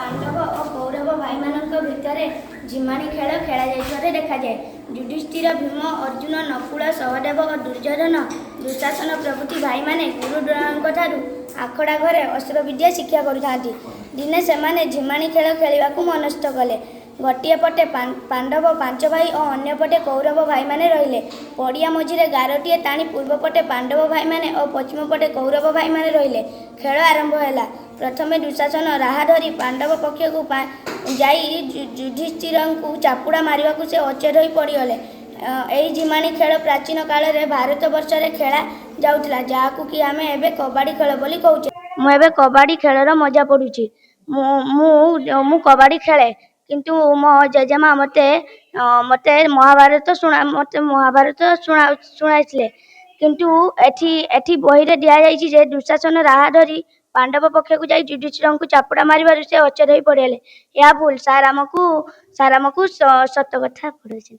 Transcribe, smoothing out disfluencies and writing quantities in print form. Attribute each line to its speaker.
Speaker 1: पांडव और कौरव भाई भितर झिमाणी खेल खेल देखा जाए। युधिष्ठिर, भीम, अर्जुन, नकुल, सहदेव और दुर्योधन, दुशासन प्रभृति भाई माने गुरु द्रोणों आखड़ा घरे अस्त्र विद्या शिक्षा करुता। दिने से झिमाणी खेल खेलने को मनस्थ कले। गोटे पटे पांडव 5 भाई और अन्य पटे कौरव भाई माने रहिले। पड़िया मझिरे गारटीए ताणी पूर्व पटे पांडव भाई माने और पश्चिम पटे कौरव भाई माने रहिले। खेल आरंभ है। प्रथमे दुशासन राह धरी पांडव पक्ष को युधिष्ठिर को चापुड़ा मारिबा को से अचेत हो पड़गले। यही झिमाणी खेल प्राचीन काल में भारत वर्ष में खेला जाउथला, जहाकू कि आमे एबे कबाड़ी खेल बोली कहूचे। मु एबे कबाड़ी खेलर मजा पड़ुची। मु कबाड़ी खेले, किंतु मो जेजेमा मते मते महाभारत शुणाइथिले। किंतु एठी बही रे दिया जाइछि जे दुशासन राह धरी पांडव पक्ष को जाई युधिष्ठिर को चापुड़ा मारिबार से अचेत हो पड़गले। या भूल सार आमकू सत कथा पढ़ाइछथि।